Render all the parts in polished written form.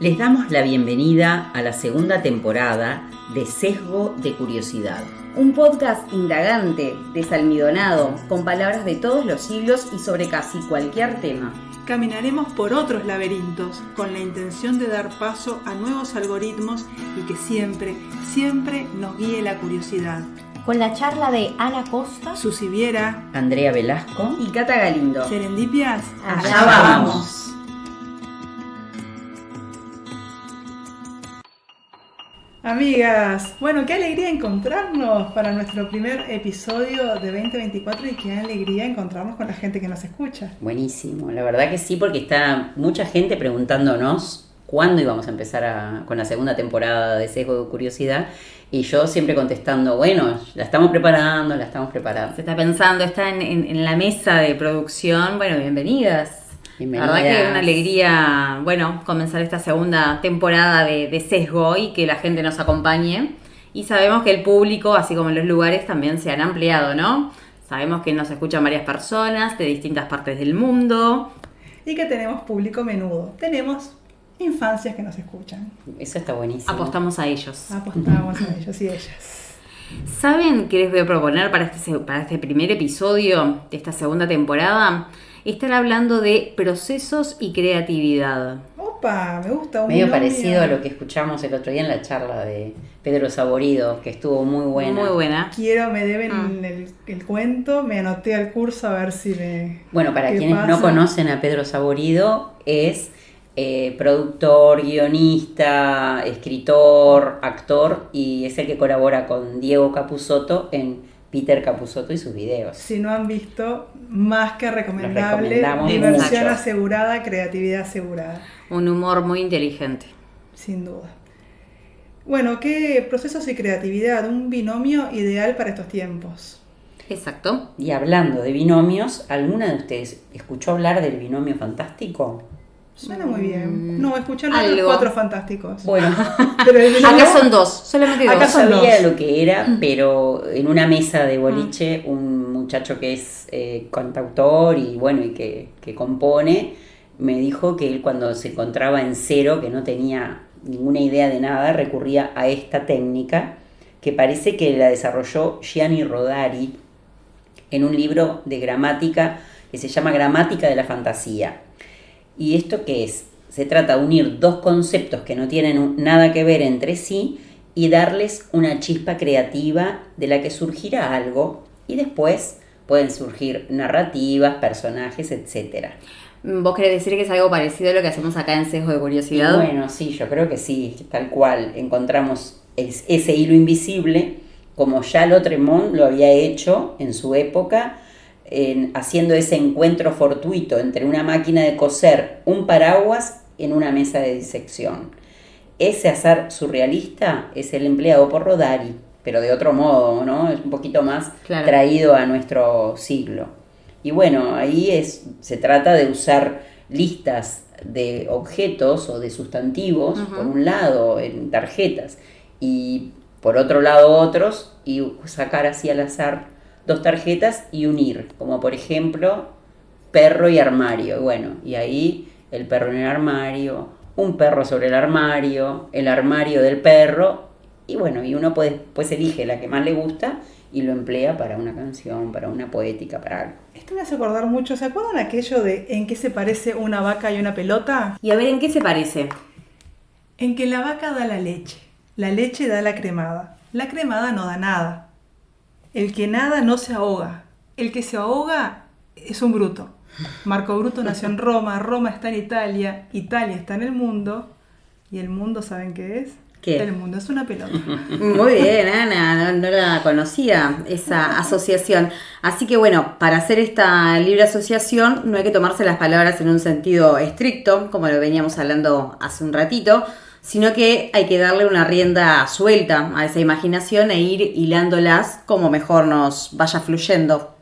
Les damos la bienvenida a la segunda temporada de Sesgo de Curiosidad. Un podcast indagante, desalmidonado, con palabras de todos los siglos y sobre casi cualquier tema. Caminaremos por otros laberintos con la intención de dar paso a nuevos algoritmos y que siempre nos guíe la curiosidad. Con la charla de Ana Costa, Susi Viera, Andrea Velasco y Cata Galindo. Serendipias, allá vamos. Amigas, bueno, qué alegría encontrarnos para nuestro primer episodio de 2024 y qué alegría encontrarnos con la gente que nos escucha. Buenísimo, la verdad que sí, porque está mucha gente preguntándonos cuándo íbamos a empezar con la segunda temporada de Sesgo de Curiosidad, y yo siempre contestando, bueno, la estamos preparando. Se está pensando, está en la mesa de producción. Bueno, bienvenidas. La verdad que es una alegría, bueno, comenzar esta segunda temporada de Sesgo y que la gente nos acompañe. Y sabemos que el público, así como los lugares, también se han ampliado, ¿no? Sabemos que nos escuchan varias personas de distintas partes del mundo. Y que tenemos público menudo. Tenemos infancias que nos escuchan. Eso está buenísimo. Apostamos a ellos. Apostamos a ellos y ellas. ¿Saben qué les voy a proponer para este primer episodio de esta segunda temporada? Estar hablando de procesos y creatividad. ¡Opa! Me gusta. Medio parecido a lo que escuchamos el otro día en la charla de Pedro Saborido, que estuvo muy buena. Muy buena. Me deben el cuento, me anoté al curso a ver si me... Bueno, para quienes no conocen a Pedro Saborido, es productor, guionista, escritor, actor, y es el que colabora con Diego Capusotto en Peter Capusotto y sus videos. Si no han visto, más que recomendable, diversión asegurada, creatividad asegurada. Un humor muy inteligente. Sin duda. Bueno, ¿qué procesos y creatividad? Un binomio ideal para estos tiempos. Exacto. Y hablando de binomios, ¿alguna de ustedes escuchó hablar del binomio fantástico? Suena muy bien. No, escucharon a los Cuatro Fantásticos. Bueno, pero acá son dos, solamente dos. Acá sabía lo que era, pero en una mesa de boliche, un muchacho que es cantautor y bueno, y que compone, me dijo que él cuando se encontraba en cero, que no tenía ninguna idea de nada, recurría a esta técnica, que parece que la desarrolló Gianni Rodari en un libro de gramática que se llama Gramática de la Fantasía. ¿Y esto qué es? Se trata de unir dos conceptos que no tienen nada que ver entre sí y darles una chispa creativa de la que surgirá algo, y después pueden surgir narrativas, personajes, etc. ¿Vos querés decir que es algo parecido a lo que hacemos acá en Sesgo de Curiosidad? Bueno, sí, yo creo que sí, tal cual. Encontramos ese hilo invisible, como ya Lautréamont lo había hecho en su época, haciendo ese encuentro fortuito entre una máquina de coser, un paraguas en una mesa de disección. Ese azar surrealista es el empleado por Rodari, pero de otro modo, ¿no? Es un poquito más traído a nuestro siglo. Y bueno, ahí se trata de usar listas de objetos o de sustantivos, por un lado, en tarjetas, y por otro lado otros, y sacar así al azar dos tarjetas y unir, como por ejemplo perro y armario. Bueno, y ahí el perro en el armario, un perro sobre el armario del perro, y bueno, y uno pues elige la que más le gusta y lo emplea para una canción, para una poética, para algo. Esto me hace acordar mucho, ¿se acuerdan aquello de en qué se parece una vaca y una pelota? Y a ver, ¿en qué se parece? En que la vaca da la leche da la cremada no da nada. El que nada no se ahoga. El que se ahoga es un bruto. Marco Bruto nació en Roma, Roma está en Italia, Italia está en el mundo, y el mundo, ¿saben qué es? ¿Qué? El mundo es una pelota. Muy bien, Ana, no la conocía esa asociación. Así que bueno, para hacer esta libre asociación no hay que tomarse las palabras en un sentido estricto, como lo veníamos hablando hace un ratito, sino que hay que darle una rienda suelta a esa imaginación e ir hilándolas como mejor nos vaya fluyendo.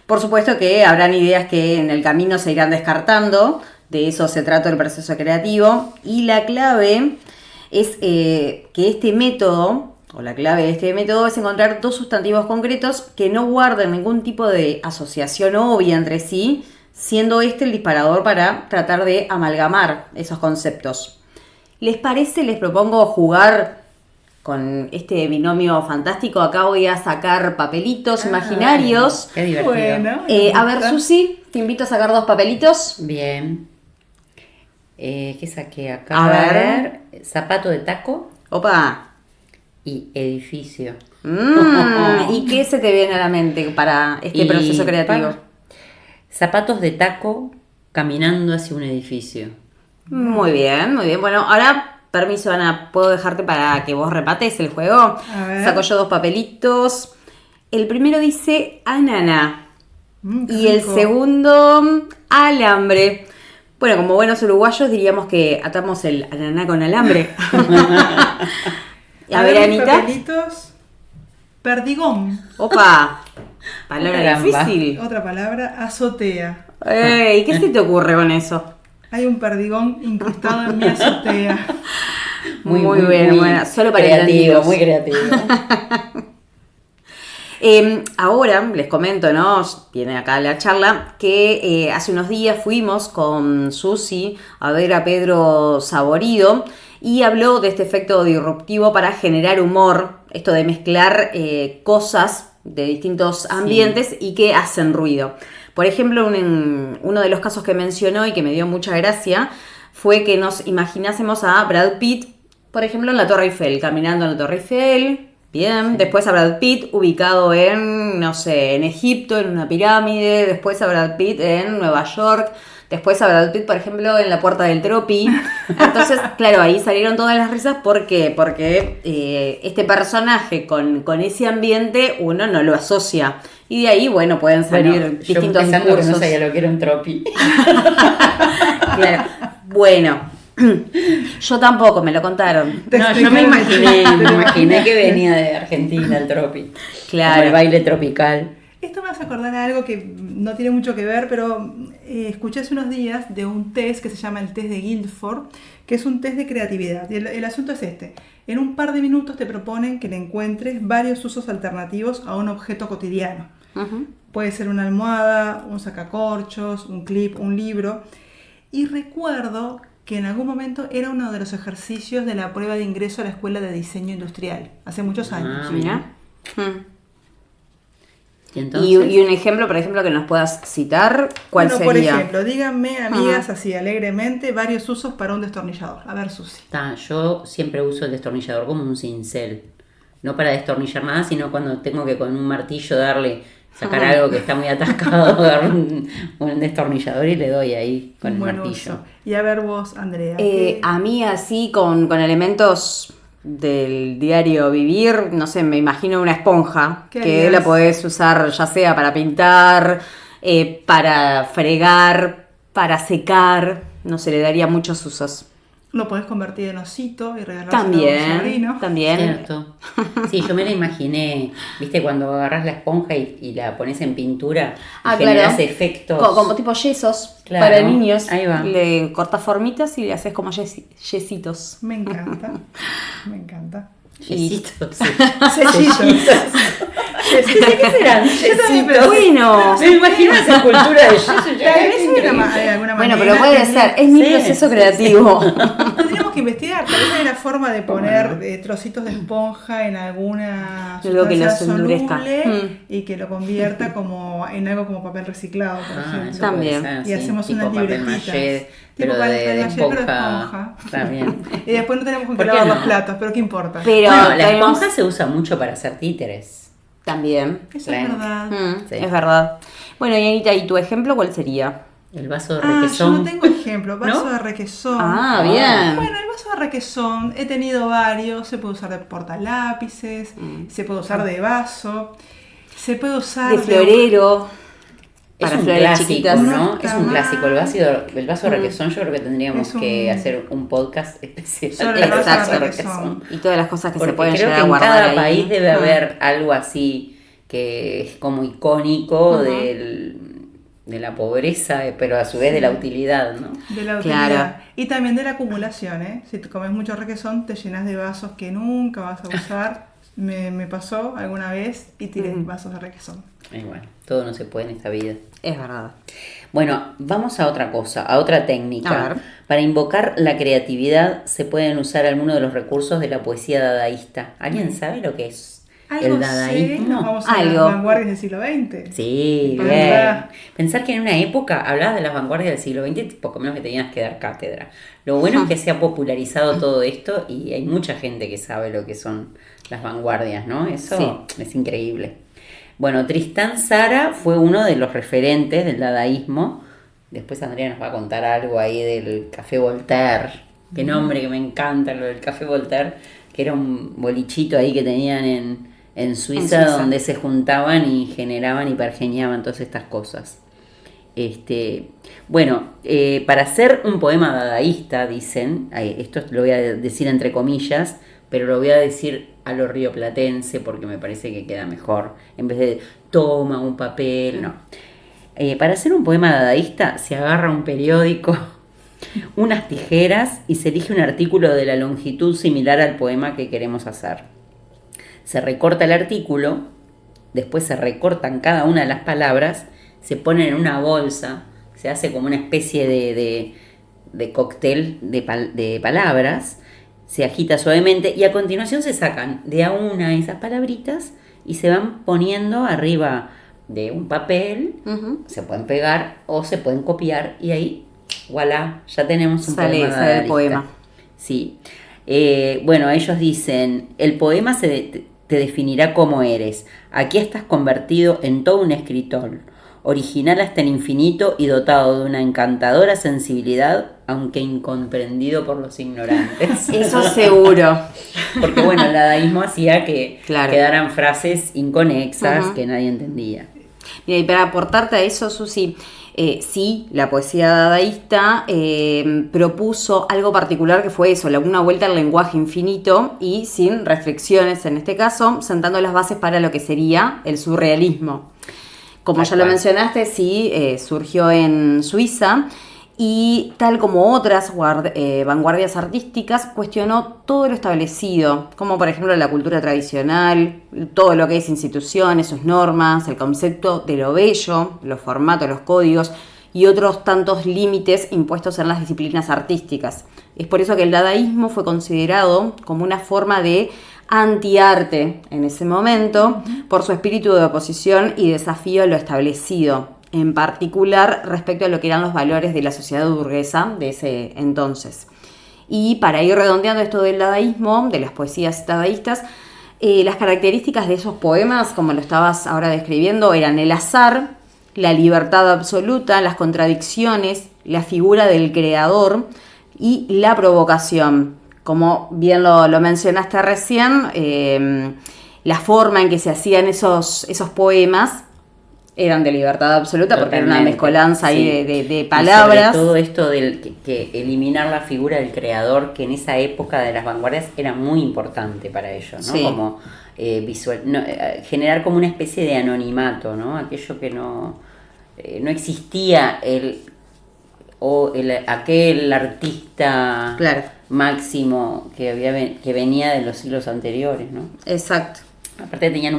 Por supuesto que habrán ideas que en el camino se irán descartando, de eso se trata el proceso creativo, y la clave es que este método, o la clave de este método, es encontrar dos sustantivos concretos que no guarden ningún tipo de asociación obvia entre sí, siendo este el disparador para tratar de amalgamar esos conceptos. ¿Les parece? Les propongo jugar con este binomio fantástico. Acá voy a sacar papelitos imaginarios. Qué divertido. Bueno, A ver, Susi, te invito a sacar 2 papelitos. Bien. ¿Qué saqué acá? A ver. Zapato de taco Opa. y edificio. ¿Y qué se te viene a la mente para este Y proceso creativo? Zapatos de taco caminando hacia un edificio. Muy bien, muy bien. Bueno, ahora, permiso, Ana, ¿puedo dejarte para que vos repates el juego? A ver. Saco yo 2 papelitos. El primero dice ananá qué y el rico. segundo alambre. Bueno, como buenos uruguayos diríamos que atamos el ananá con alambre. A ver, mis Anita. papelitos. Perdigón. Opa, palabra Caramba. difícil. Otra palabra, azotea. Ey, ¿qué se te ocurre con eso? Hay un perdigón incrustado en mi azotea. Muy bien, bueno, solo para creativo, entendidos. muy creativo. Ahora les comento, ¿no? Viene acá la charla, que hace unos días fuimos con Susi a ver a Pedro Saborido y habló de este efecto disruptivo para generar humor, esto de mezclar cosas de distintos ambientes y que hacen ruido. Por ejemplo, uno de los casos que mencionó y que me dio mucha gracia fue que nos imaginásemos a Brad Pitt, por ejemplo, en la Torre Eiffel, caminando en la Torre Eiffel. Bien, después a Brad Pitt ubicado en, no sé, en Egipto, en una pirámide, después a Brad Pitt en Nueva York, después a Brad Pitt, por ejemplo, en la Puerta del Tropi. Entonces, claro, ahí salieron todas las risas. ¿Por qué? Porque este personaje con ese ambiente uno no lo asocia. Y de ahí, bueno, pueden salir Bueno, yo distintos pensando discursos. que no sabía lo que era un tropi. Claro. Bueno, yo tampoco, me lo contaron. Te No, yo me explicaron. imaginé que venía de Argentina el tropi. Claro. Como el baile tropical. Esto me hace acordar a algo que no tiene mucho que ver, pero escuché hace unos días de un test que se llama el test de Guildford, que es un test de creatividad. Y el asunto es este. En un par de minutos te proponen que le encuentres varios usos alternativos a un objeto cotidiano. Ujú. Puede ser una almohada, un sacacorchos, un clip, un libro. Y recuerdo que en algún momento era uno de los ejercicios de la prueba de ingreso a la Escuela de Diseño Industrial, hace muchos años. Ah, Mira. Mm. Y entonces, Y un ejemplo, por ejemplo, que nos puedas citar, ¿cuál Bueno, sería? por ejemplo, díganme, amigas, así alegremente, varios usos para un destornillador. A ver, Susi. yo siempre uso el destornillador como un cincel. No para destornillar nada, sino cuando tengo que con un martillo sacar algo que está muy atascado, agarro un destornillador y le doy ahí con Un el buen martillo. uso. Y a ver vos, Andrea. A mí así con elementos del diario vivir, no sé, me imagino una esponja ¿Qué que harías? la podés usar ya sea para pintar, para fregar, para secar, no sé, le daría muchos usos. Lo podés convertir en osito y regalárselo a un sobrino. También. Cierto. Sí, yo me la imaginé, viste, cuando agarras la esponja y la pones en pintura y generas efectos. Como tipo yesos Claro, para niños. ahí va. Le cortas formitas y le haces como yesitos. Me encanta. Me encanta. Yesitos. Sellitos. ¿Qué serán? Yo también, pero Bueno. Me imagino esa escultura de yeso. Tal vez hay alguna Bueno, manera pero puede que- ser, es mi Sí, proceso sí, creativo. Tendríamos que investigar, tal vez hay una forma de poner trocitos de esponja en alguna Algo que sustancia los endurezca. soluble y que lo convierta como en algo como papel reciclado, por ejemplo. Eso También. puede ser, Y sí, hacemos tipo unas papel libretitas. maché, Tipo pero papel de maché, pero de esponja. esponja. Está bien. Y después no tenemos que ¿Por qué lavar no? los platos, pero ¿qué importa? Pero Bueno, la tenemos- esponja se usa mucho para hacer títeres. También. Eso Claro. es verdad. Sí. Es verdad. Bueno, y Anita, ¿y tu ejemplo cuál sería? El vaso de Yo requesón. no tengo ejemplo. Vaso ¿No? de requesón. Ah, bien. Bueno, el vaso de requesón he tenido varios. Se puede usar de portalápices, se puede usar de vaso, se puede usar De florero. Es Para un flores clásico, chiquitas. ¿no? No Es está un mal. clásico. El vaso de requesón yo creo que tendríamos Es un- que hacer un podcast especial Sobre el vaso de Exacto. requesón. Y todas las cosas que Porque se pueden creo llegar que a en guardar cada ahí. país debe Ah. haber algo así que es como icónico de la pobreza, pero a su vez de la utilidad, ¿no? De la Claro. utilidad. Y también de la acumulación, ¿eh? Si te comes mucho requesón, te llenas de vasos que nunca vas a usar. Me pasó alguna vez y tiré vasos de requesón. Y bueno, todo no se puede en esta vida. Es verdad. Bueno, vamos a otra cosa, a otra técnica. A ver. Para invocar la creatividad se pueden usar algunos de los recursos de la poesía dadaísta. ¿Alguien sabe lo que es Algo el sé, dadaísmo? nos vamos a Algo. las vanguardias del siglo XX. Sí, Ah. bien. Pensar que en una época hablabas de las vanguardias del siglo XX, poco menos que tenías que dar cátedra. Lo bueno es que se ha popularizado todo esto y hay mucha gente que sabe lo que son las vanguardias, ¿no? Eso es increíble. Bueno, Tristán Tzara fue uno de los referentes del dadaísmo. Después Andrea nos va a contar algo ahí del Café Voltaire. Qué nombre que me encanta lo del Café Voltaire, que era un bolichito ahí que tenían en Suiza, donde se juntaban y generaban y pergeñaban todas estas cosas. Bueno, para hacer un poema dadaísta, dicen, esto lo voy a decir entre comillas, pero lo voy a decir a lo rioplatense porque me parece que queda mejor, en vez de toma un papel, no. Para hacer un poema dadaísta se agarra un periódico, unas tijeras y se elige un artículo de la longitud similar al poema que queremos hacer. Se recorta el artículo, después se recortan cada una de las palabras, se ponen en una bolsa, se hace como una especie de cóctel de palabras, se agita suavemente y a continuación se sacan de a una esas palabritas y se van poniendo arriba de un papel, se pueden pegar o se pueden copiar y ahí, voilà, ya tenemos un Sale poema el poema. Sí. Bueno, ellos dicen, el poema te definirá cómo eres. Aquí estás convertido en todo un escritor, original hasta el infinito y dotado de una encantadora sensibilidad, aunque incomprendido por los ignorantes. Eso seguro. Porque bueno, el dadaísmo hacía que Claro. quedaran frases inconexas Ujú. que nadie entendía. Mira, y para aportarte a eso, Susi, sí, la poesía dadaísta propuso algo particular que fue eso, una vuelta al lenguaje infinito y sin restricciones en este caso, sentando las bases para lo que sería el surrealismo. Como Tal ya lo cual. mencionaste, sí, surgió en Suiza y tal como otras vanguardias artísticas, cuestionó todo lo establecido, como por ejemplo la cultura tradicional, todo lo que es instituciones, sus normas, el concepto de lo bello, los formatos, los códigos y otros tantos límites impuestos en las disciplinas artísticas. Es por eso que el dadaísmo fue considerado como una forma de antiarte en ese momento, por su espíritu de oposición y desafío a lo establecido, en particular respecto a lo que eran los valores de la sociedad burguesa de ese entonces. Y para ir redondeando esto del dadaísmo, de las poesías dadaístas, las características de esos poemas, como lo estabas ahora describiendo, eran el azar, la libertad absoluta, las contradicciones, la figura del creador y la provocación. Como bien lo mencionaste recién, la forma en que se hacían esos poemas eran de libertad absoluta porque era una Totalmente, mezcolanza ahí sí. de Y palabras. sobre todo esto que eliminar la figura del creador, que en esa época de las vanguardias era muy importante para ellos, ¿no? Sí. Como generar como una especie de anonimato, ¿no? Aquello que no existía aquel artista Claro. máximo que venía de los siglos anteriores, ¿no? Exacto. Aparte tenían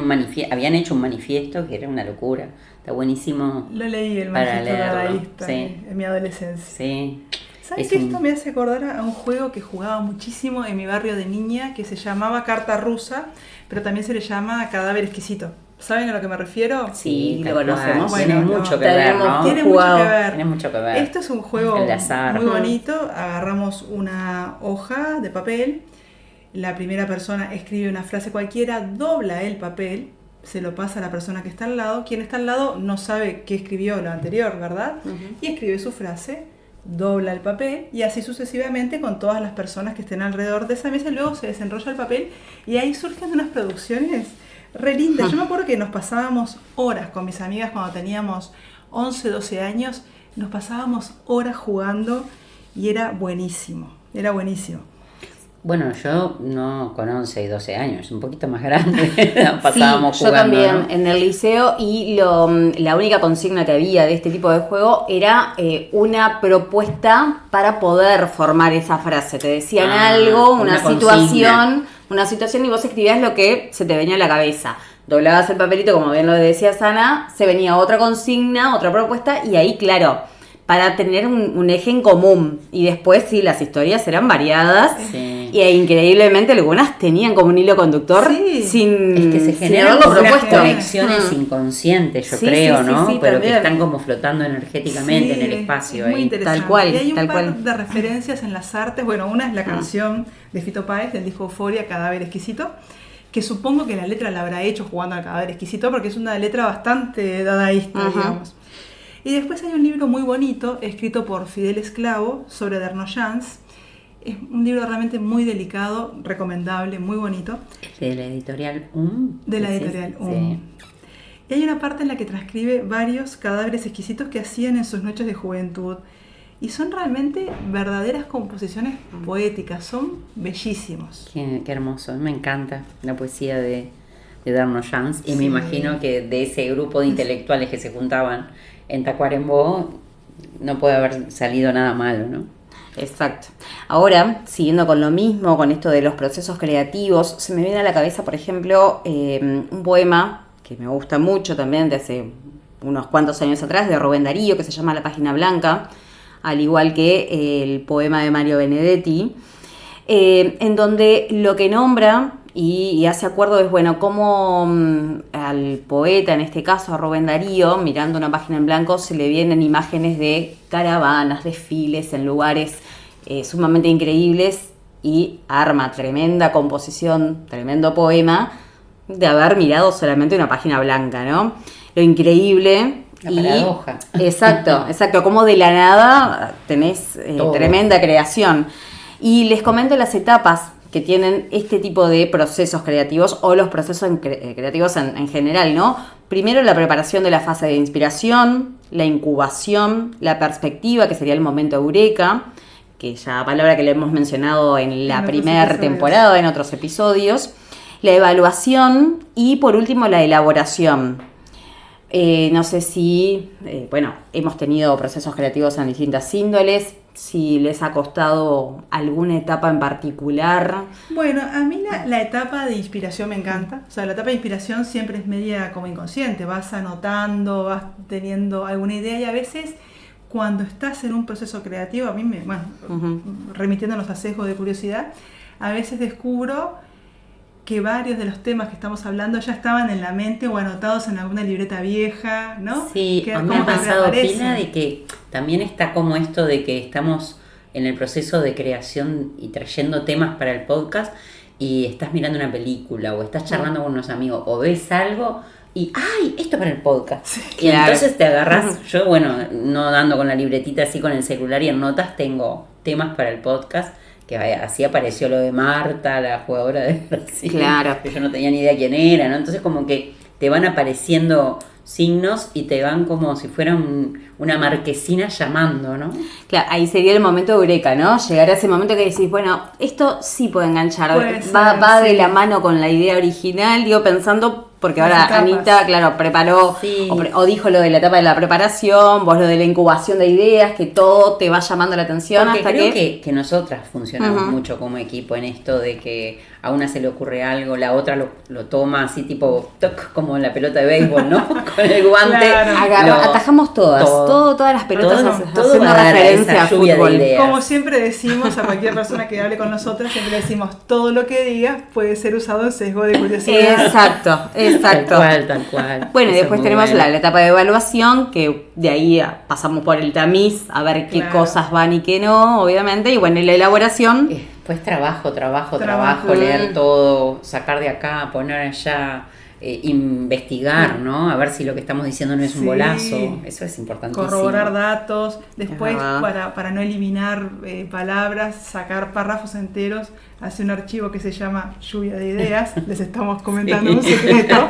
habían hecho un manifiesto que era una locura. Está buenísimo. Lo leí, el Para manifiesto leerlo, dadaísta, sí. en mi adolescencia. Sí. ¿Sabes Es qué? un- Esto me hace acordar a un juego que jugaba muchísimo en mi barrio de niña, que se llamaba Carta Rusa, pero también se le llama Cadáver Exquisito. ¿Saben a lo que me refiero? Sí, lo tal cual. conocemos. Tiene Bueno, mucho no, que ver, tenemos- ¿no? Tiene jugado. mucho que ver. Tiene mucho que ver. Esto es un juego El de azar. muy bonito. Agarramos una hoja de papel, la primera persona escribe una frase cualquiera, dobla el papel, se lo pasa a la persona que está al lado. Quien está al lado no sabe qué escribió lo anterior, ¿verdad? Y escribe su frase, dobla el papel y así sucesivamente con todas las personas que estén alrededor de esa mesa. Luego se desenrolla el papel y ahí surgen unas producciones re lindas. Yo me acuerdo que nos pasábamos horas con mis amigas cuando teníamos 11, 12 años, nos pasábamos horas jugando y era buenísimo, era buenísimo. Bueno, yo no con 11 y 12 años, un poquito más grande, pasábamos Sí, yo jugando, también ¿no? en el liceo y la única consigna que había de este tipo de juego era una propuesta para poder formar esa frase. Te decían algo, una una consigna. situación y vos escribías lo que se te venía a la cabeza. doblabas el papelito, como bien lo decía Sana, se venía otra consigna, otra propuesta, y ahí, claro, para tener un eje en común. Y después, sí, las historias eran variadas. Sí. Y increíblemente algunas tenían como un hilo conductor sin, Es que se sin generan haberlo como unas propuesto. conexiones inconscientes, yo Sí, creo, sí, sí, ¿no? sí, Pero también. que están como flotando energéticamente Sí, en el espacio es muy ahí. interesante. Tal cual, y hay un tal par cual. de referencias en las artes. Bueno, una es la canción de Fito Páez del disco Euforia, Cadáver Exquisito, que supongo que la letra la habrá hecho jugando al Cadáver Exquisito porque es una letra bastante dadaísta, Ajá. digamos. Y después hay un libro muy bonito escrito por Fidel Esclavo sobre Dernoyans. Es un libro realmente muy delicado, recomendable, muy bonito. De la editorial De la ¿decís? editorial Sí. Y hay una parte en la que transcribe varios cadáveres exquisitos que hacían en sus noches de juventud. Y son realmente verdaderas composiciones poéticas, son bellísimos. Qué hermoso, me encanta la poesía de Dernoyans y me Sí. imagino que de ese grupo de intelectuales que se juntaban en Tacuarembó no puede haber salido nada malo, ¿no? Exacto. Ahora, siguiendo con lo mismo, con esto de los procesos creativos, se me viene a la cabeza, por ejemplo, un poema que me gusta mucho también de hace unos cuantos años atrás, de Rubén Darío, que se llama La Página Blanca, al igual que el poema de Mario Benedetti, en donde lo que nombra y hace acuerdo es, bueno, cómo al poeta, en este caso a Rubén Darío, mirando una página en blanco, se le vienen imágenes de caravanas, desfiles en lugares sumamente increíbles y arma tremenda composición, tremendo poema de haber mirado solamente una página blanca, ¿no? Lo increíble. La paradoja. Exacto, como de la nada tenés Todo. tremenda creación. Y les comento las etapas que tienen este tipo de procesos creativos o los procesos creativos en general, ¿no? Primero la preparación de la fase de inspiración, la incubación, la perspectiva, que sería el momento eureka, que ya palabra que le hemos mencionado en la otros primera episodios. temporada, en otros episodios, la evaluación y por último la elaboración. No sé si, hemos tenido procesos creativos en distintas índoles, si les ha costado alguna etapa en particular. Bueno, a mí la etapa de inspiración me encanta. O sea, la etapa de inspiración siempre es media como inconsciente. Vas anotando, vas teniendo alguna idea y a veces cuando estás en un proceso creativo, a mí remitiéndonos a sesgo de curiosidad, a veces descubro que varios de los temas que estamos hablando ya estaban en la mente o anotados en alguna libreta vieja, ¿no? Sí, Que a mí me como ha que pasado, reaparecen. Pila, de que también está como esto de que estamos en el proceso de creación y trayendo temas para el podcast y estás mirando una película o estás charlando con unos amigos o ves algo y ¡ay! Esto para el podcast. Y claro. entonces te agarras, yo no dando con la libretita así con el celular y en notas tengo temas para el podcast. Que así apareció lo de Marta, la jugadora de Brasil, Claro. que yo no tenía ni idea quién era, ¿no? Entonces como que te van apareciendo signos y te van como si fuera una marquesina llamando, ¿no? Claro, ahí sería el momento eureka, ¿no? Llegar a ese momento que decís, bueno, esto sí puede enganchar, Puede ser, va de sí. la mano con la idea original, digo, pensando, porque Las ahora etapas. Anita, claro, preparó Sí. o dijo lo de la etapa de la preparación, vos lo de la incubación de ideas, que todo te va llamando la atención Porque hasta creo que nosotras funcionamos Ujú. mucho como equipo en esto de que a una se le ocurre algo, la otra lo toma así tipo toc, como en la pelota de béisbol, ¿no? Con el guante. Claro. atajamos todas, todas las pelotas todo haciendo va a dar referencia esa a lluvia de fútbol. ideas. Como siempre decimos a cualquier persona que hable con nosotros, siempre decimos, todo lo que digas puede ser usado en sesgo de curiosidad. Exacto. Tal cual. Bueno, y Eso después es muy tenemos bueno. la etapa de evaluación, que de ahí pasamos por el tamiz a ver qué Claro. cosas van y qué no, obviamente. Y bueno, y la elaboración, Pues trabajo, Trabajo. leer todo, sacar de acá, poner allá, investigar, ¿no? A ver si lo que estamos diciendo no es un Sí. bolazo. Eso es importantísimo. Corroborar datos, después verdad. para no eliminar palabras, sacar párrafos enteros, hace un archivo que se llama lluvia de ideas, les estamos comentando Sí. un secreto,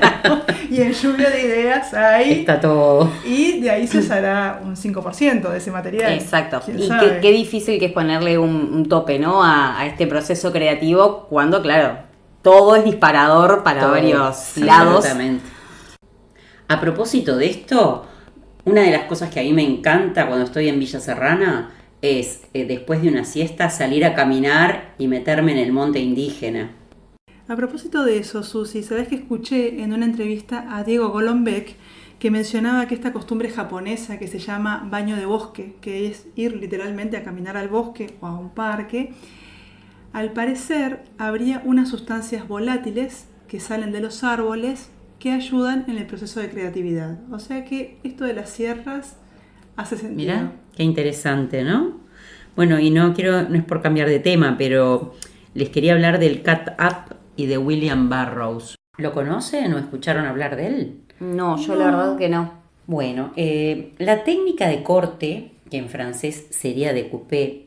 y en lluvia de ideas hay, Está todo. y de ahí se usará un 5% de ese material. exacto. ¿Quién Y sabe? qué difícil que es ponerle un tope, ¿no? A este proceso creativo cuando, claro, todo es disparador para Todo. varios Sí, lados. absolutamente. A propósito de esto, una de las cosas que a mí me encanta cuando estoy en Villa Serrana es, después de una siesta, salir a caminar y meterme en el monte indígena. A propósito de eso, Susi, ¿sabés que escuché en una entrevista a Diego Golombek que mencionaba que esta costumbre japonesa que se llama baño de bosque, que es ir literalmente a caminar al bosque o a un parque, al parecer habría unas sustancias volátiles que salen de los árboles que ayudan en el proceso de creatividad? O sea que esto de las sierras hace sentido. Mirá, qué interesante, ¿no? Bueno, y no es por cambiar de tema, pero les quería hablar del Cut Up y de William Burroughs. ¿Lo conocen o escucharon hablar de él? No, yo la verdad que no. Bueno, la técnica de corte, que en francés sería découpé,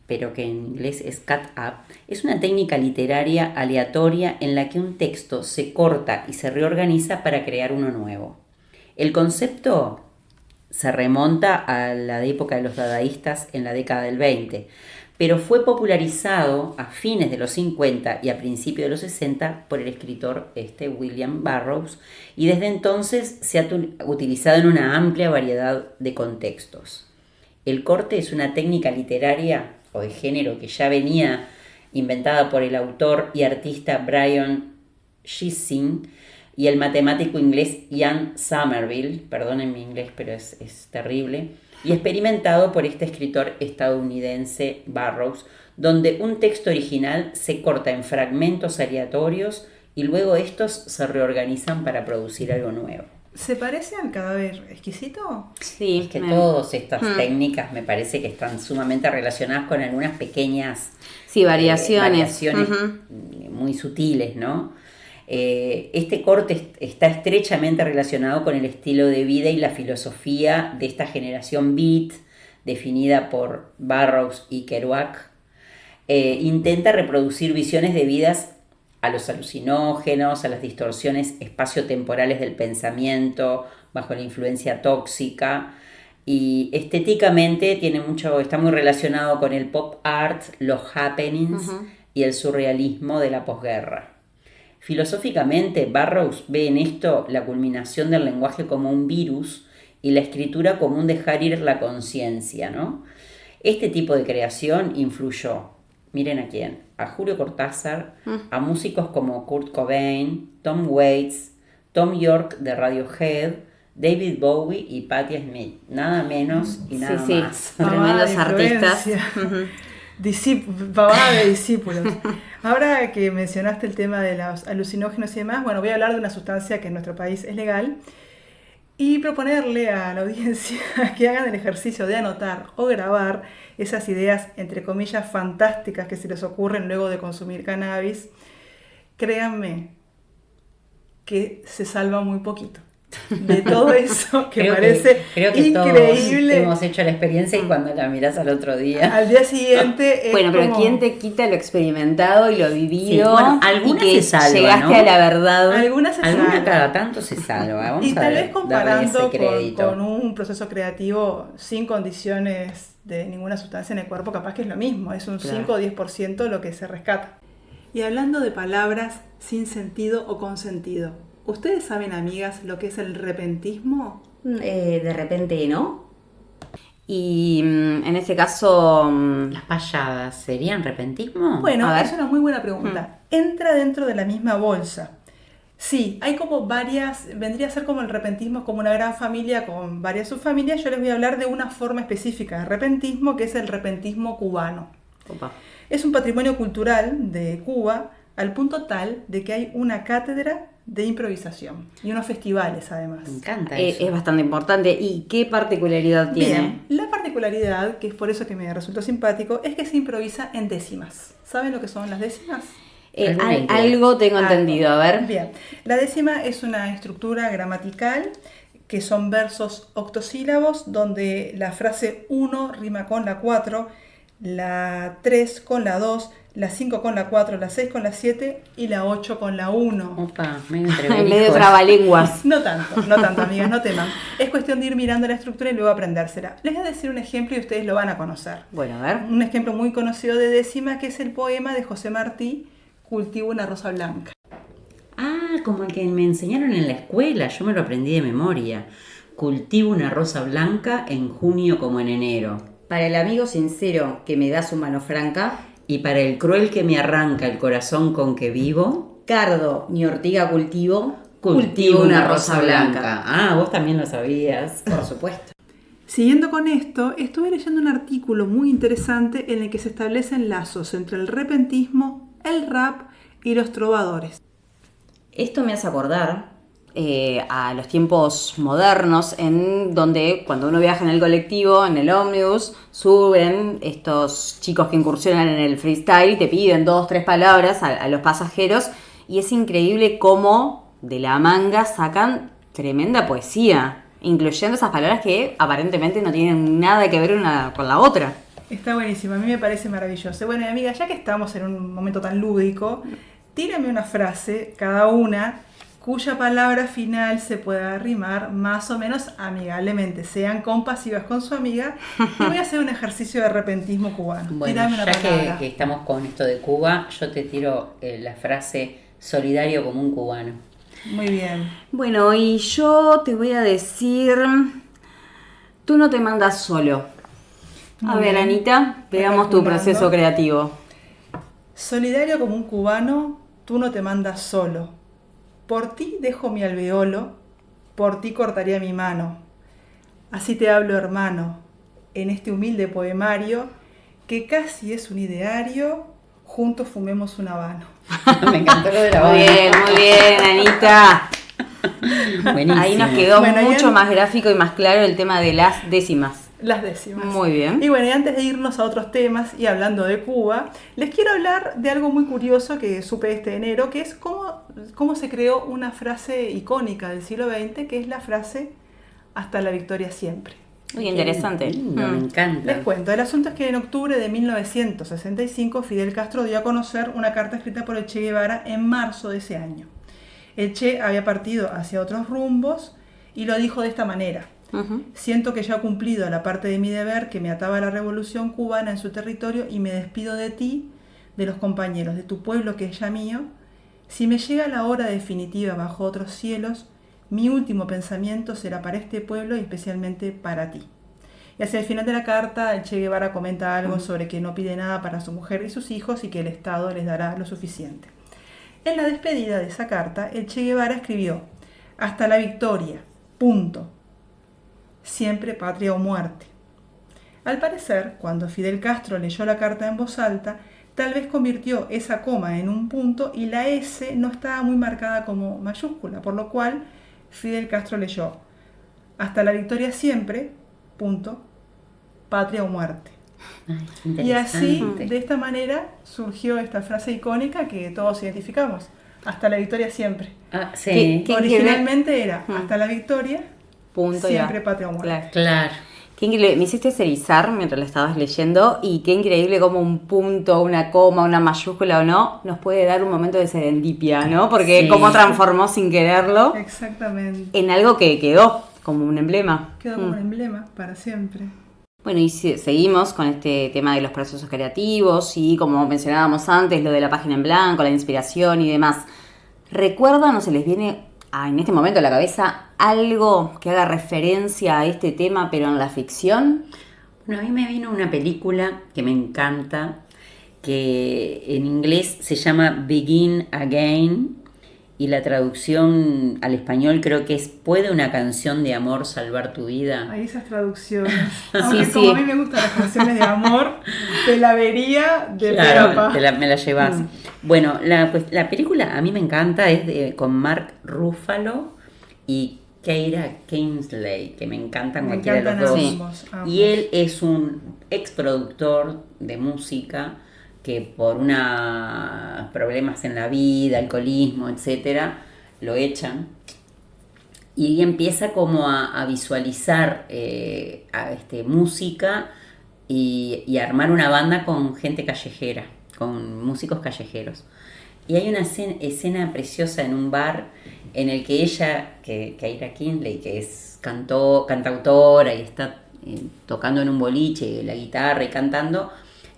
pero que en inglés es cut up, es una técnica literaria aleatoria en la que un texto se corta y se reorganiza para crear uno nuevo. El concepto se remonta a la época de los dadaístas en la década del 20, pero fue popularizado a fines de los 50 y a principios de los 60 por el escritor William Burroughs, y desde entonces se ha utilizado en una amplia variedad de contextos. El corte es una técnica literaria o de género que ya venía inventada por el autor y artista Brian Gysin y el matemático inglés Ian Somerville, perdonen mi inglés pero es terrible, y experimentado por este escritor estadounidense Burroughs, donde un texto original se corta en fragmentos aleatorios y luego estos se reorganizan para producir algo nuevo. ¿Se parece al cadáver exquisito? Sí, Es que todas estas técnicas me parece que están sumamente relacionadas con algunas pequeñas variaciones, muy sutiles, ¿no? Este corte está estrechamente relacionado con el estilo de vida y la filosofía de esta generación beat, definida por Burroughs y Kerouac. Intenta reproducir visiones debidas a los alucinógenos, a las distorsiones espaciotemporales del pensamiento bajo la influencia tóxica, y estéticamente está muy relacionado con el pop art, los happenings y el surrealismo de la posguerra. Filosóficamente, Burroughs ve en esto la culminación del lenguaje como un virus y la escritura como un dejar ir la conciencia, ¿no? Este tipo de creación influyó, miren a quién, a Julio Cortázar, a músicos como Kurt Cobain, Tom Waits, Tom York de Radiohead, David Bowie y Patti Smith, nada menos y nada más. Tremendos artistas. Pavada de discípulos. Ahora que mencionaste el tema de los alucinógenos y demás, bueno, voy a hablar de una sustancia que en nuestro país es legal y proponerle a la audiencia que hagan el ejercicio de anotar o grabar esas ideas, entre comillas, fantásticas que se les ocurren luego de consumir cannabis. Créanme que se salva muy poquito de todo eso que parece creo que increíble. Todos hemos hecho la experiencia y cuando la miras al otro día. Al día siguiente es bueno, pero como... ¿quién te quita lo experimentado y lo vivido? Sí, bueno, algunas y que se salva, llegaste ¿no? a la verdad. Algunas se Alguna salvan. cada tanto se salva. Vamos Y a tal ver, vez comparando darle ese crédito. con un proceso creativo sin condiciones de ninguna sustancia en el cuerpo, capaz que es lo mismo, es un 5 o 10% lo que se rescata. Y hablando de palabras sin sentido o con sentido, ¿ustedes saben, amigas, lo que es el repentismo? De repente, ¿no? Y en este caso... ¿Las payadas serían repentismo? Bueno, A ver. es una muy buena pregunta. Entra dentro de la misma bolsa. Sí, hay como varias, vendría a ser como el repentismo, como una gran familia con varias subfamilias. Yo les voy a hablar de una forma específica de repentismo, que es el repentismo cubano. Opa. Es un patrimonio cultural de Cuba al punto tal de que hay una cátedra de improvisación y unos festivales además. Me encanta eso. Es bastante importante. ¿Y qué particularidad tiene? Bien, la particularidad, que es por eso que me resultó simpático, es que se improvisa en décimas. ¿Saben lo que son las décimas? ¿Alguna idea? Algo tengo entendido, a ver. Bien, la décima es una estructura gramatical que son versos octosílabos donde la frase 1 rima con la 4, la 3 con la 2, la 5 con la 4, la 6 con la 7 y la 8 con la 1. Opa, medio En entreverijo. medio trabalenguas. No tanto, amigas, no teman. Es cuestión de ir mirando la estructura y luego aprendérsela. Les voy a decir un ejemplo y ustedes lo van a conocer. Bueno, a ver. Un ejemplo muy conocido de décima, que es el poema de José Martí, Cultivo una rosa blanca. Ah, como el que me enseñaron en la escuela, yo me lo aprendí de memoria. Cultivo una rosa blanca en junio como en enero. Para el amigo sincero que me da su mano franca, Y para el cruel que me arranca el corazón con que vivo, cardo ni ortiga cultivo una rosa blanca. Ah, vos también lo sabías. Por supuesto. Siguiendo con esto, estuve leyendo un artículo muy interesante en el que se establecen lazos entre el repentismo, el rap y los trovadores. Esto me hace acordar a los tiempos modernos, en donde cuando uno viaja en el colectivo, en el ómnibus, suben estos chicos que incursionan en el freestyle y te piden 2, 3 palabras a los pasajeros, y es increíble cómo de la manga sacan tremenda poesía, incluyendo esas palabras que aparentemente no tienen nada que ver una con la otra. Está buenísimo, a mí me parece maravilloso. Bueno, amiga, ya que estamos en un momento tan lúdico, tírame una frase, cada una, cuya palabra final se pueda rimar más o menos amigablemente. Sean compasivas con su amiga. Y voy a hacer un ejercicio de repentismo cubano. Bueno, Tírame una ya palabra. que estamos con esto de Cuba, yo te tiro la frase solidario como un cubano. Muy bien. Bueno, y yo te voy a decir, tú no te mandas solo. A Muy ver, bien. Anita, veamos tu Recomendando. proceso creativo. Solidario como un cubano, tú no te mandas solo. Por ti dejo mi alveolo, por ti cortaría mi mano. Así te hablo, hermano, en este humilde poemario, que casi es un ideario, juntos fumemos un habano. Me encantó lo de la Muy bien, Anita. Buenísimo. Ahí nos quedó Bueno, mucho bien. más gráfico y más claro el tema de las décimas. Las décimas. Muy bien. Y bueno, y antes de irnos a otros temas y hablando de Cuba, les quiero hablar de algo muy curioso que supe este enero, que es cómo se creó una frase icónica del siglo XX, que es la frase "hasta la victoria siempre". Muy interesante. Lindo, me encanta. Les cuento, el asunto es que en octubre de 1965 Fidel Castro dio a conocer una carta escrita por el Che Guevara en marzo de ese año. El Che había partido hacia otros rumbos y lo dijo de esta manera: Ujú. siento que ya he cumplido la parte de mi deber que me ataba a la revolución cubana en su territorio y me despido de ti, de los compañeros, de tu pueblo que es ya mío. Si me llega la hora definitiva bajo otros cielos, mi último pensamiento será para este pueblo y especialmente para ti. Y hacia el final de la carta, el Che Guevara comenta algo sobre que no pide nada para su mujer y sus hijos y que el Estado les dará lo suficiente. En la despedida de esa carta, el Che Guevara escribió: hasta la victoria, punto. Siempre patria o muerte. Al parecer, cuando Fidel Castro leyó la carta en voz alta, tal vez convirtió esa coma en un punto y la S no estaba muy marcada como mayúscula, por lo cual Fidel Castro leyó: hasta la victoria siempre, punto, patria o muerte. Ay, qué Y así, interesante. de esta manera, surgió esta frase icónica que todos identificamos: hasta la victoria siempre. Ah, sí. ¿Qué- Originalmente era hasta la victoria, Punto siempre ya. patria o muerte. Claro. Claro. Qué increíble. Me hiciste erizar mientras la estabas leyendo y qué increíble como un punto, una coma, una mayúscula o no nos puede dar un momento de serendipia, ¿no? Porque Sí. cómo transformó sin quererlo Exactamente. en algo que quedó como un emblema. Quedó como un emblema para siempre. Bueno, y seguimos con este tema de los procesos creativos y como mencionábamos antes, lo de la página en blanco, la inspiración y demás. ¿Recuerdan o se les viene en este momento a la cabeza algo que haga referencia a este tema pero en la ficción? Bueno, a mí me vino una película que me encanta, que en inglés se llama Begin Again, y la traducción al español creo que es ¿Puede una canción de amor salvar tu vida? Ahí esas traducciones. Aunque Sí, como sí. a mí me gustan las canciones de amor, te la vería de Claro, pe a pa. me la llevas. Bueno, la película a mí me encanta, es con Mark Ruffalo y Keira Kingsley, que me encantan Me cualquiera de los encantan dos. ambos, ambos. Y él es un ex productor de música que por unos problemas en la vida, alcoholismo, etcétera, lo echan. Y empieza como a visualizar música y a armar una banda con gente callejera, con músicos callejeros. Y hay una escena preciosa en un bar en el que ella, Keira Kingsley, que es cantautora y está tocando en un boliche la guitarra y cantando,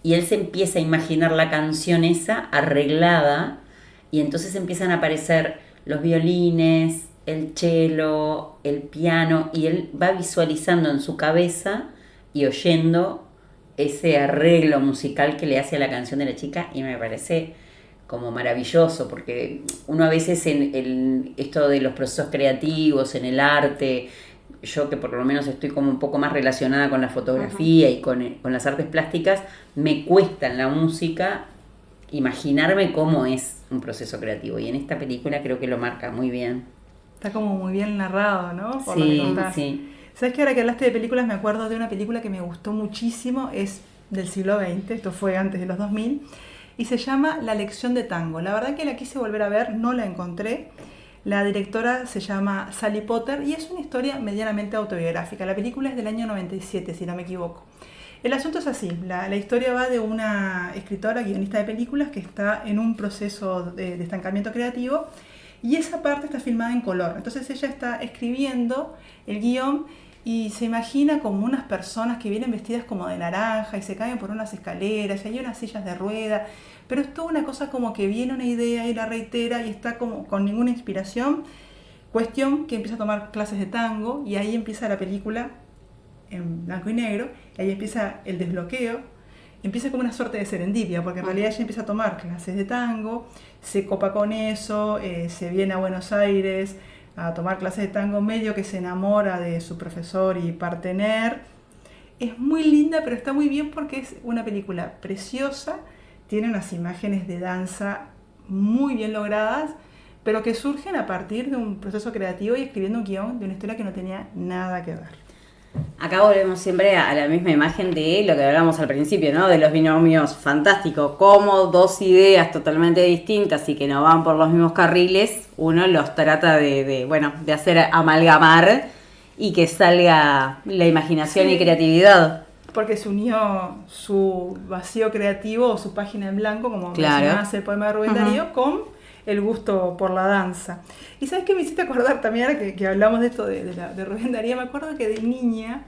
y él se empieza a imaginar la canción esa arreglada, y entonces empiezan a aparecer los violines, el cello, el piano, y él va visualizando en su cabeza y oyendo ese arreglo musical que le hace a la canción de la chica, y me parece como maravilloso, porque uno a veces en esto de los procesos creativos, en el arte, yo que por lo menos estoy como un poco más relacionada con la fotografía y con las artes plásticas, me cuesta en la música imaginarme cómo es un proceso creativo, y en esta película creo que lo marca muy bien. Está como muy bien narrado, ¿no? Por lo que contás. Sí. ¿Sabes que ahora que hablaste de películas me acuerdo de una película que me gustó muchísimo? Es del siglo XX, esto fue antes de los 2000, y se llama La lección de tango. La verdad que la quise volver a ver, no la encontré. La directora se llama Sally Potter y es una historia medianamente autobiográfica. La película es del año 97, si no me equivoco. El asunto es así, la historia va de una escritora, guionista de películas que está en un proceso de estancamiento creativo, y esa parte está filmada en color. Entonces ella está escribiendo el guión y se imagina como unas personas que vienen vestidas como de naranja y se caen por unas escaleras y hay unas sillas de rueda, pero es toda una cosa como que viene una idea y la reitera y está como con ninguna inspiración. Cuestión que empieza a tomar clases de tango y ahí empieza la película en blanco y negro, y ahí empieza el desbloqueo, empieza como una suerte de serendipia, porque en realidad ella empieza a tomar clases de tango, se copa con eso, se viene a Buenos Aires a tomar clases de tango, medio que se enamora de su profesor y partener. Es muy linda, pero está muy bien porque es una película preciosa, tiene unas imágenes de danza muy bien logradas, pero que surgen a partir de un proceso creativo y escribiendo un guión de una historia que no tenía nada que ver. Acá volvemos siempre a la misma imagen de lo que hablamos al principio, ¿no? De los binomios fantásticos, como dos ideas totalmente distintas y que no van por los mismos carriles, uno los trata de hacer amalgamar y que salga la imaginación y creatividad. Porque se unió su vacío creativo o su página en blanco, como mencionabas el poema de Rubén Darío, con el gusto por la danza. Y ¿sabes qué me hiciste acordar también ahora que hablamos de esto de Rubén Darío? Me acuerdo que de niña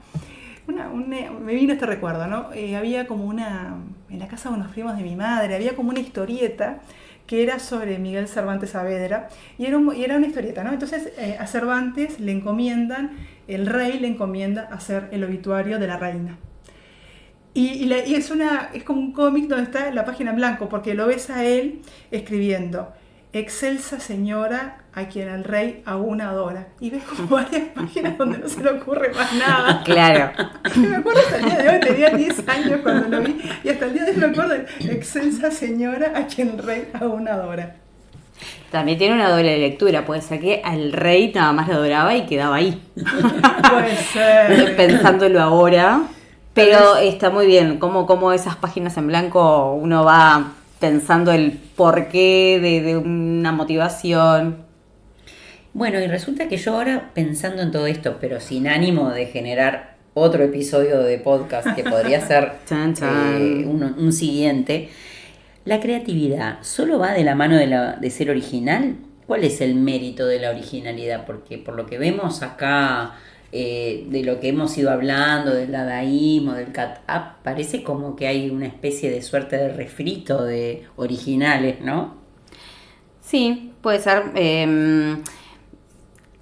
me vino este recuerdo, ¿no? Había como en la casa de unos primos de mi madre, había como una historieta que era sobre Miguel Cervantes Saavedra, y era una historieta, ¿no? Entonces a Cervantes el rey le encomienda hacer el obituario de la reina. Y es como un cómic donde está la página en blanco, porque lo ves a él escribiendo: excelsa señora a quien el rey aún adora. Y ves como varias páginas donde no se le ocurre más nada. Claro. Y me acuerdo hasta el día de hoy, tenía 10 años cuando lo vi, y hasta el día de hoy me acuerdo de excelsa señora a quien el rey aún adora. También tiene una doble lectura, puede ser que al rey nada más lo adoraba y quedaba ahí. Puede ser. Pensándolo ahora. Pero está muy bien, como esas páginas en blanco uno va pensando el porqué de una motivación. Bueno, y resulta que yo ahora, pensando en todo esto, pero sin ánimo de generar otro episodio de podcast que podría ser Chan, chan. Un siguiente, ¿la creatividad solo va de la mano de ser original? ¿Cuál es el mérito de la originalidad? Porque por lo que vemos acá, de lo que hemos ido hablando, del dadaísmo, del cat-up, parece como que hay una especie de suerte de refrito de originales, ¿no? Sí, puede ser.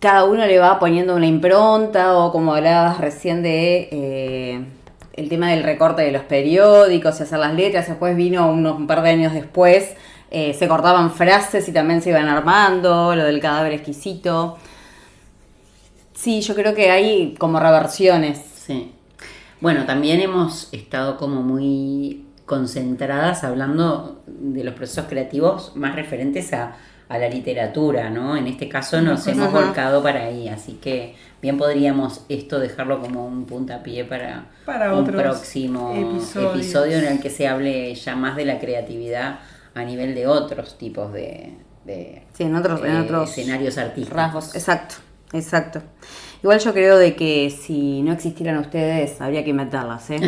Cada uno le va poniendo una impronta, o como hablabas recién de el tema del recorte de los periódicos y hacer las letras. Después vino un par de años después, se cortaban frases y también se iban armando, lo del cadáver exquisito. Sí, yo creo que hay como reversiones. Sí. Bueno, también hemos estado como muy concentradas hablando de los procesos creativos más referentes a la literatura, ¿no? En este caso nos hemos volcado para ahí, así que bien podríamos esto dejarlo como un puntapié para un próximo episodio en el que se hable ya más de la creatividad a nivel de otros tipos de en otros escenarios artísticos. Rasgos, exacto. Igual yo creo de que si no existieran ustedes, habría que inventarlas, ¿eh?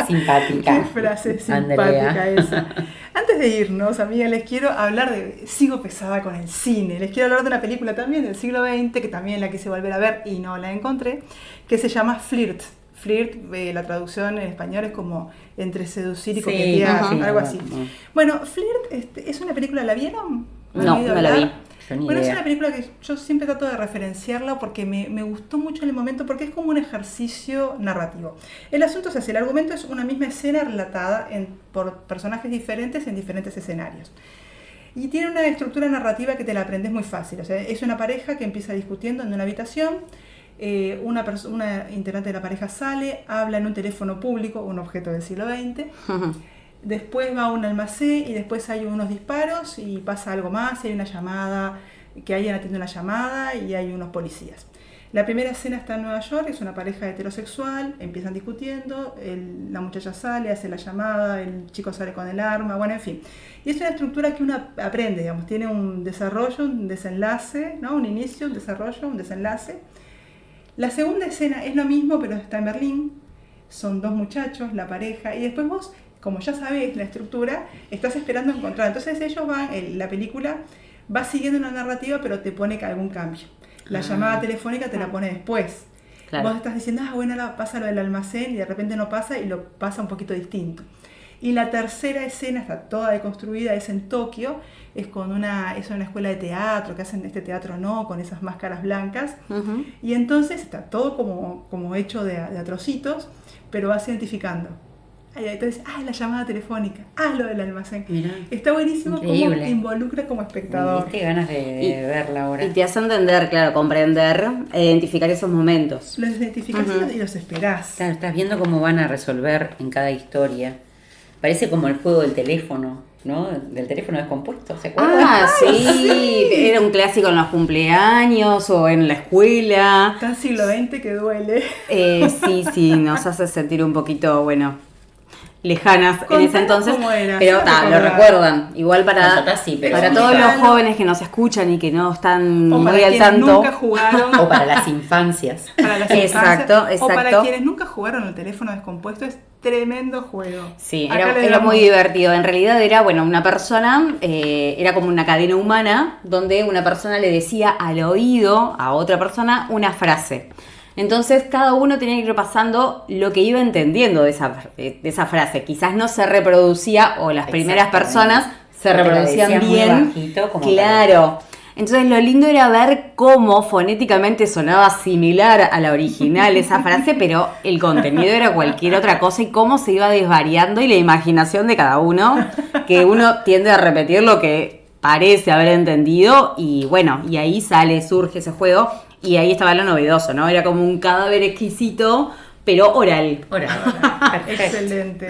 Simpática. Qué frase simpática, Andrea. esa. Antes de irnos, amiga, les quiero hablar sigo pesada con el cine, les quiero hablar de una película también del siglo XX, que también la quise volver a ver y no la encontré, que se llama Flirt. Flirt, la traducción en español es como entre seducir y coquetear, algo así. Bueno, Flirt es una película, ¿la vieron? No la vi. Yo ni Bueno, es idea. una película que yo siempre trato de referenciarla porque me gustó mucho en el momento, porque es como un ejercicio narrativo. El asunto es así, el argumento es una misma escena relatada por personajes diferentes en diferentes escenarios. Y tiene una estructura narrativa que te la aprendes muy fácil. O sea, es una pareja que empieza discutiendo en una habitación, una integrante de la pareja sale, habla en un teléfono público, un objeto del siglo XX, después va a un almacén y después hay unos disparos y pasa algo más, y hay una llamada, que alguien atiende una llamada y hay unos policías. La primera escena está en Nueva York, es una pareja heterosexual, empiezan discutiendo, la muchacha sale, hace la llamada, el chico sale con el arma, bueno, en fin. Y es una estructura que uno aprende, digamos, tiene un desarrollo, un desenlace, ¿no? Un inicio, un desarrollo, un desenlace. La segunda escena es lo mismo, pero está en Berlín, son dos muchachos, la pareja, y después vos, como ya sabés la estructura, estás esperando encontrar. Entonces ellos van, la película va siguiendo una narrativa, pero te pone algún cambio. La llamada telefónica te la pone después. Claro. Vos estás diciendo, bueno, ahora pasa lo del almacén, y de repente no pasa, y lo pasa un poquito distinto. Y la tercera escena está toda deconstruida, es en Tokio, es una escuela de teatro, que hacen este teatro con esas máscaras blancas. Ujú. Y entonces está todo como hecho de trocitos, pero vas identificando. Entonces, la llamada telefónica, lo del almacén. Mirá, está buenísimo cómo increíble. te involucra como Me espectador. diste ganas de verla ahora. Y te hace entender, claro, comprender, identificar esos momentos. Los identificás y los esperás. Claro, estás viendo cómo van a resolver en cada historia. Parece como el juego del teléfono, ¿no? Del teléfono descompuesto, ¿se acuerdan? Sí, era un clásico en los cumpleaños o en la escuela. Tan siglo XX que duele. Sí, nos hace sentir un poquito, lejanas en Contanos ese entonces, cómo era, pero yo no lo recordaba. recuerdan. Igual Nosotras sí, pero para sí. todos los Claro. jóvenes que nos escuchan y que no están O para muy al quienes tanto. nunca jugaron. O para las infancias. Para las Exacto, infancias, o para exacto. quienes nunca jugaron el teléfono descompuesto, es tremendo juego. Sí, Acá le era damos- muy divertido. En realidad era, una persona, era como una cadena humana donde una persona le decía al oído a otra persona una frase. Entonces cada uno tenía que ir pasando lo que iba entendiendo de esa frase. Quizás no se reproducía o las primeras Exactamente. personas se O te la reproducían decían muy bien. bajito, como Claro. Entonces lo lindo era ver cómo fonéticamente sonaba similar a la original esa frase, pero el contenido era cualquier otra cosa y cómo se iba desvariando y la imaginación de cada uno, que uno tiende a repetir lo que parece haber entendido y y ahí surge ese juego y ahí estaba lo novedoso, ¿no? Era como un cadáver exquisito, pero oral. Ahora, perfecto. Excelente.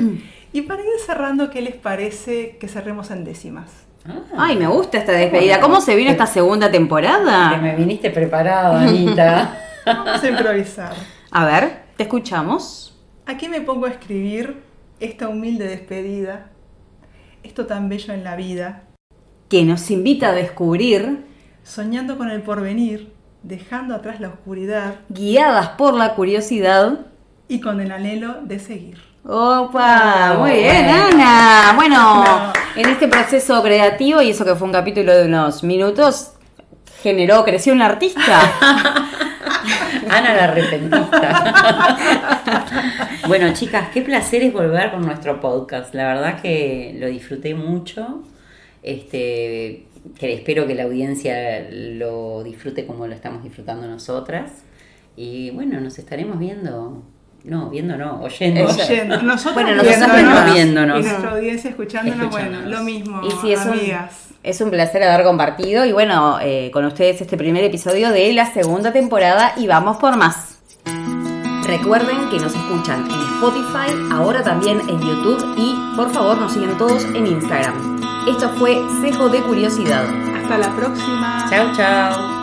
Y para ir cerrando, ¿qué les parece que cerremos en décimas? Ay, me gusta esta despedida. ¿Cómo se vino esta segunda Que temporada? me viniste preparado, Anita. Vamos a improvisar. A ver, te escuchamos. Aquí me pongo a escribir esta humilde despedida, esto tan bello en la vida, Que nos invita a descubrir, soñando con el porvenir, dejando atrás la oscuridad guiadas por la curiosidad. y con el anhelo de seguir. ¡Opa! Oh, Muy bien, bueno. Ana. Bueno, No. en este proceso creativo, y eso que fue un capítulo de unos minutos, creció un artista. Ana la arrepentista. Bueno, chicas, qué placer es volver con nuestro podcast. La verdad que lo disfruté mucho. Que espero que la audiencia lo disfrute como lo estamos disfrutando nosotras. Y bueno, nos estaremos viendo. No, oyendo. Oyendo. Nosotros Bueno, nosotros viéndonos. Y nuestra audiencia escuchándonos, Escuchándonos. lo mismo, Y sí, amigas. es un placer haber compartido. Y con ustedes este primer episodio de la segunda temporada. Y vamos por más. Recuerden que nos escuchan en Spotify, ahora también en YouTube. Y por favor nos siguen todos en Instagram. Esto fue Cejo de Curiosidad. Hasta la próxima. Chau, chau.